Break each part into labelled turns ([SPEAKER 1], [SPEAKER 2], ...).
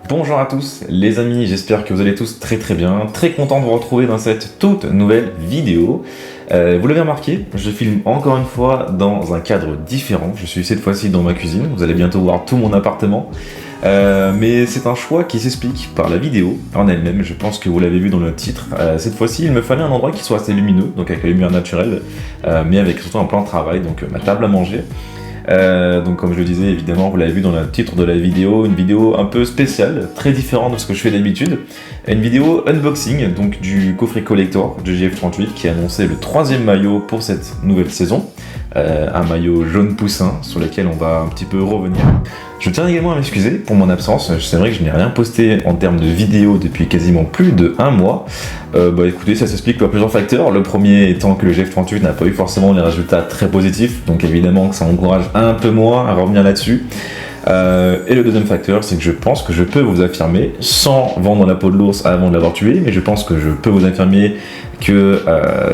[SPEAKER 1] Bonjour à tous les amis, j'espère que vous allez tous très bien, très content de vous retrouver dans cette toute nouvelle vidéo. Vous l'avez remarqué, je filme encore une fois dans un cadre différent, je suis cette fois-ci dans ma cuisine, vous allez bientôt voir tout mon appartement. Mais c'est un choix qui s'explique par la vidéo en elle-même, je pense que vous l'avez vu dans le titre. Cette fois-ci, il me fallait un endroit qui soit assez lumineux, donc avec la lumière naturelle, mais avec surtout un plan de travail, donc ma table à manger. Donc comme je le disais, évidemment, vous l'avez vu dans le titre de la vidéo, une vidéo un peu spéciale, très différente de ce que je fais d'habitude. Une vidéo unboxing donc du coffret collector de GF38 qui a annoncé le 3e maillot pour cette nouvelle saison. Un maillot jaune poussin sur lequel on va un petit peu revenir. Je tiens également à m'excuser pour mon absence, c'est vrai que je n'ai rien posté en termes de vidéo depuis quasiment plus de 1 mois. Écoutez, ça s'explique par plusieurs facteurs. Le premier étant que le GF38 n'a pas eu forcément des résultats très positifs, donc évidemment que ça encourage un peu moins à revenir là-dessus. Et le deuxième facteur, c'est que je pense que je peux vous affirmer, sans vendre la peau de l'ours avant de l'avoir tué, mais je pense que je peux vous affirmer que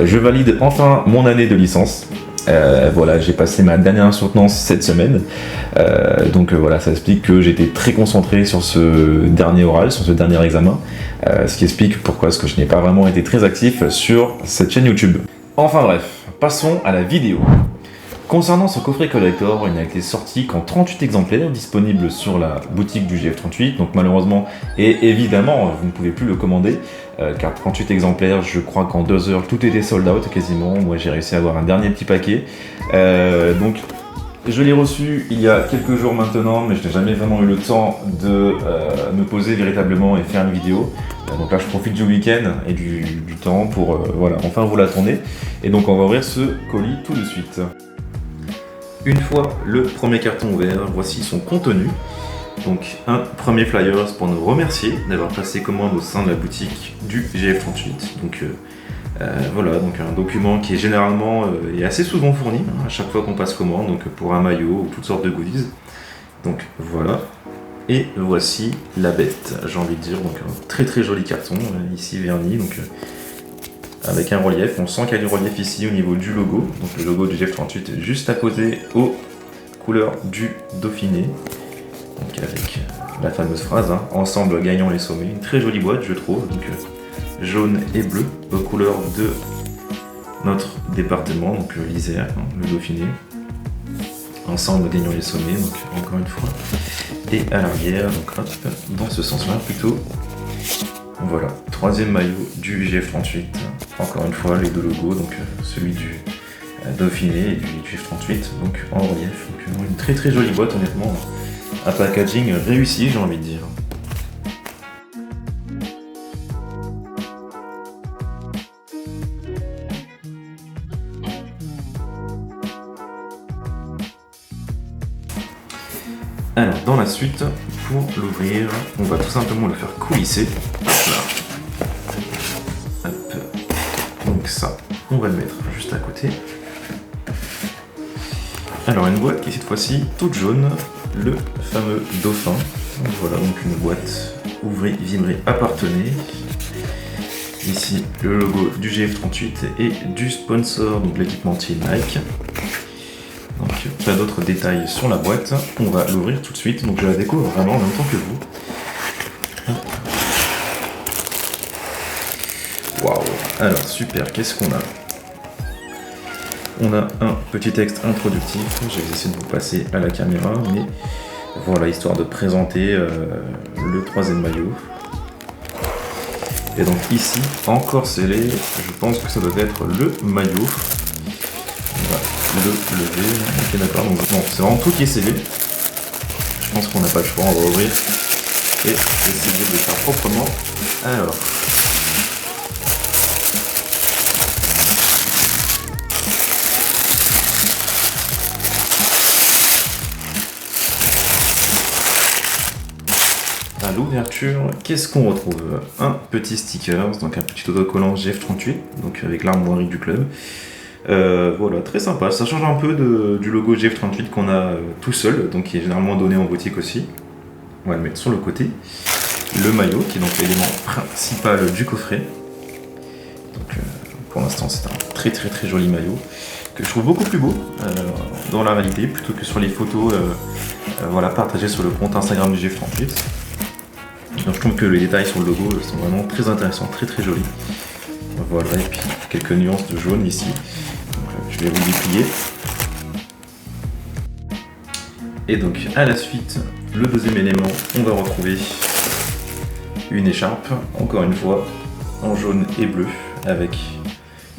[SPEAKER 1] je valide enfin mon année de licence. Voilà, j'ai passé ma dernière soutenance cette semaine, voilà, ça explique que j'étais très concentré sur ce dernier oral, sur ce dernier examen, ce qui explique pourquoi est-ce que je n'ai pas vraiment été très actif sur cette chaîne YouTube. Enfin bref, passons à la vidéo. Concernant ce coffret collector, il n'a été sorti qu'en 38 exemplaires, disponible sur la boutique du GF38, donc malheureusement, et évidemment, vous ne pouvez plus le commander, car 38 exemplaires, je crois qu'en 2 heures, tout était sold out quasiment. Moi j'ai réussi à avoir un dernier petit paquet, donc je l'ai reçu il y a quelques jours maintenant, mais je n'ai jamais vraiment eu le temps de me poser véritablement et faire une vidéo. Donc là je profite du week-end et du temps pour voilà, enfin vous la tourner, et donc on va ouvrir ce colis tout de suite. Une fois le premier carton ouvert, voici son contenu. Donc un premier flyers pour nous remercier d'avoir passé commande au sein de la boutique du GF38. Donc voilà, donc un document qui est généralement et assez souvent fourni à chaque fois qu'on passe commande, donc pour un maillot ou toutes sortes de goodies. Donc voilà. Et voici la bête, j'ai envie de dire. Donc un très joli carton, ici verni. Donc avec un relief, on sent qu'il y a du relief ici au niveau du logo, donc le logo du GF38 juste à côté aux couleurs du Dauphiné, donc avec la fameuse phrase, ensemble gagnons les sommets, une très jolie boîte je trouve, donc jaune et bleu aux couleurs de notre département, donc l'Isère, le Dauphiné, ensemble gagnons les sommets, donc encore une fois, et à l'arrière, donc hop, dans ce sens là plutôt. Voilà, 3e maillot du GF38, encore une fois les deux logos, donc celui du Dauphiné et du GF38, donc en relief, donc une très jolie boîte honnêtement, un packaging réussi j'ai envie de dire. Alors dans la suite, pour l'ouvrir, on va tout simplement le faire coulisser. Hop. Donc ça, on va le mettre juste à côté. Alors une boîte qui est cette fois-ci toute jaune, le fameux dauphin. Donc voilà, donc une boîte ouvrée, vibrée, appartenait. Ici le logo du GF38 et du sponsor, donc l'équipementier Nike. Donc pas d'autres détails sur la boîte, on va l'ouvrir tout de suite, donc je la découvre vraiment en même temps que vous. Waouh. Alors super, qu'est-ce qu'on a? On a un petit texte introductif, je vais essayer de vous passer à la caméra, mais voilà, histoire de présenter le 3e maillot. Et donc ici, encore scellé, je pense que ça doit être le maillot. On va le lever, ok d'accord, donc bon, c'est vraiment tout qui est scellé. Je pense qu'on n'a pas le choix, on va ouvrir et essayer de le faire proprement. Alors. À l'ouverture, qu'est-ce qu'on retrouve? Un petit sticker, donc un petit autocollant GF38, donc avec l'armoirie du club. Voilà, très sympa, ça change un peu du logo GF38 qu'on a tout seul, donc qui est généralement donné en boutique aussi. On va le mettre sur le côté. Le maillot, qui est donc l'élément principal du coffret. Donc pour l'instant c'est un très joli maillot, que je trouve beaucoup plus beau dans la réalité, plutôt que sur les photos voilà, partagées sur le compte Instagram du GF38. Donc je trouve que les détails sur le logo sont vraiment très intéressants, très très jolis. Voilà, et puis quelques nuances de jaune ici. Donc, je vais vous déplier. Et donc à la suite, le deuxième élément, on va retrouver une écharpe, encore une fois, en jaune et bleu, avec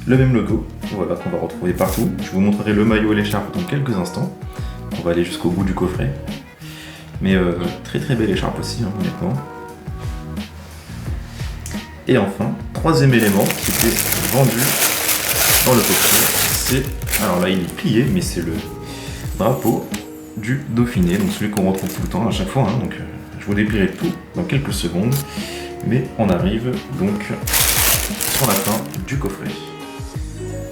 [SPEAKER 1] le même logo, voilà, qu'on va retrouver partout. Je vous montrerai le maillot et l'écharpe dans quelques instants. On va aller jusqu'au bout du coffret. Mais très très belle écharpe aussi, hein, honnêtement. Et enfin, troisième élément qui était vendu dans le coffret, c'est, alors là il est plié, mais c'est le drapeau du Dauphiné, donc celui qu'on retrouve tout le temps à chaque fois, hein, donc je vous déplierai tout dans quelques secondes, mais on arrive donc sur la fin du coffret.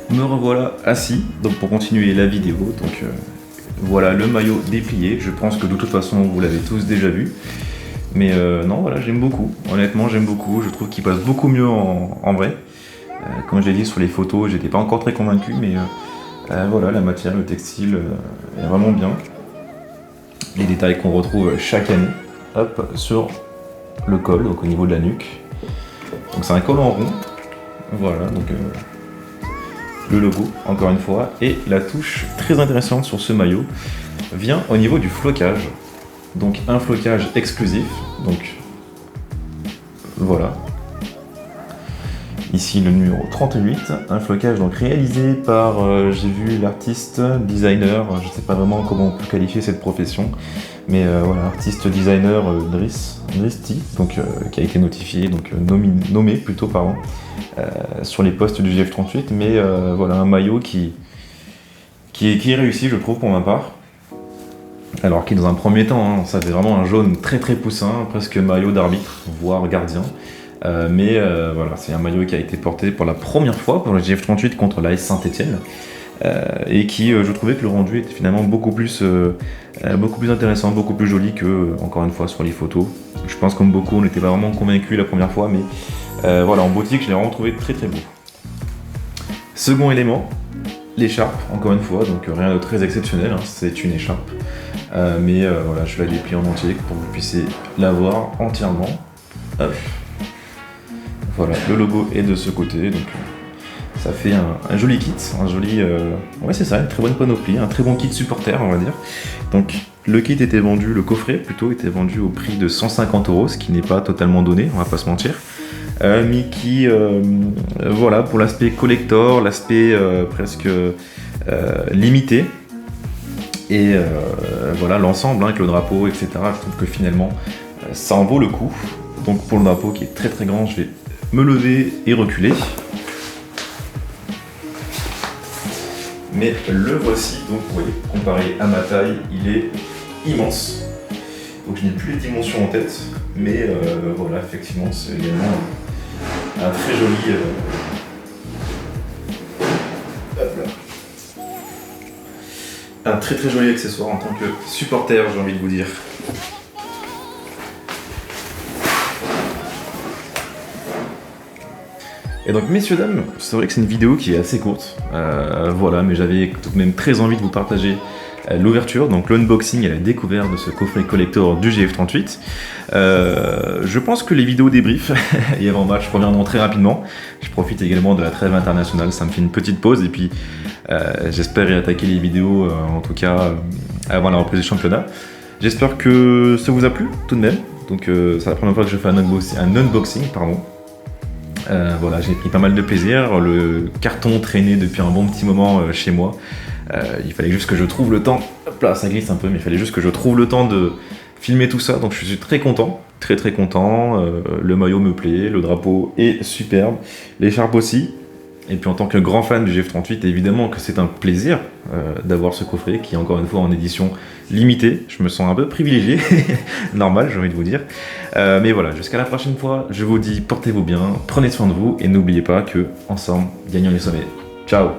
[SPEAKER 1] Me revoilà assis, donc pour continuer la vidéo, donc voilà le maillot déplié, je pense que de toute façon vous l'avez tous déjà vu. Mais non, voilà, j'aime beaucoup. Honnêtement, j'aime beaucoup. Je trouve qu'il passe beaucoup mieux en vrai. Comme je l'ai dit sur les photos, j'étais pas encore très convaincu, mais voilà, la matière, le textile est vraiment bien. Les détails qu'on retrouve chaque année, hop, sur le col, donc au niveau de la nuque. Donc c'est un col en rond. Voilà, donc le logo, encore une fois. Et la touche très intéressante sur ce maillot vient au niveau du flocage. Donc un flocage exclusif, donc voilà. Ici le numéro 38, un flocage donc réalisé par, j'ai vu l'artiste, designer, je ne sais pas vraiment comment on peut qualifier cette profession, mais voilà, artiste designer Dristi, donc qui a été notifié, donc nommé plutôt, pardon, sur les postes du GF38, mais voilà, un maillot qui est réussi, je trouve, pour ma part. Alors qui dans un premier temps, hein, ça fait vraiment un jaune très très poussin, presque maillot d'arbitre, voire gardien. Mais voilà, c'est un maillot qui a été porté pour la première fois pour le GF38 contre l'AS Saint-Etienne. Et qui, je trouvais que le rendu était finalement beaucoup plus intéressant, beaucoup plus joli que, encore une fois, sur les photos. Je pense comme beaucoup, on n'était pas vraiment convaincus la première fois, mais voilà, en boutique, je l'ai vraiment trouvé très très beau. Second élément, l'écharpe, encore une fois, donc rien de très exceptionnel, hein, c'est une écharpe. Mais voilà, je la déplie en entier pour que vous puissiez la voir entièrement. Hop. Voilà, le logo est de ce côté, donc ça fait un joli kit, un joli... ouais c'est ça, une très bonne panoplie, un très bon kit supporter on va dire. Donc le kit était vendu, le coffret plutôt, était vendu au prix de 150 €, ce qui n'est pas totalement donné, on va pas se mentir. Mais qui, voilà, pour l'aspect collector, l'aspect presque limité, et voilà l'ensemble, hein, avec le drapeau, etc. Je trouve que finalement ça en vaut le coup. Donc pour le drapeau qui est très très grand, je vais me lever et reculer. Mais le voici, donc vous voyez, comparé à ma taille, il est immense. Donc je n'ai plus les dimensions en tête, mais voilà, effectivement, c'est également un très joli... hop là. Un très très joli accessoire en tant que supporter, j'ai envie de vous dire. Et donc messieurs dames, c'est vrai que c'est une vidéo qui est assez courte, voilà, mais j'avais tout de même très envie de vous partager l'ouverture, donc l'unboxing et la découverte de ce coffret collector du GF38. Je pense que les vidéos débrief et avant-match reviendront très rapidement. Je profite également de la trêve internationale, ça me fait une petite pause et puis j'espère y attaquer les vidéos en tout cas avant la reprise du championnat. J'espère que ça vous a plu tout de même, donc c'est la première fois que je fais un unboxing, pardon. Voilà, j'ai pris pas mal de plaisir, le carton traînait depuis un bon petit moment chez moi, il fallait juste que je trouve le temps, hop là ça glisse un peu, mais il fallait juste que je trouve le temps de filmer tout ça, donc je suis très content, très content, le maillot me plaît, le drapeau est superbe, l'écharpe aussi, et puis en tant que grand fan du GF38, évidemment que c'est un plaisir d'avoir ce coffret qui est encore une fois en édition limitée, je me sens un peu privilégié, normal j'ai envie de vous dire, mais voilà, jusqu'à la prochaine fois, je vous dis portez-vous bien, prenez soin de vous, et n'oubliez pas que ensemble, gagnons les sommets. Ciao.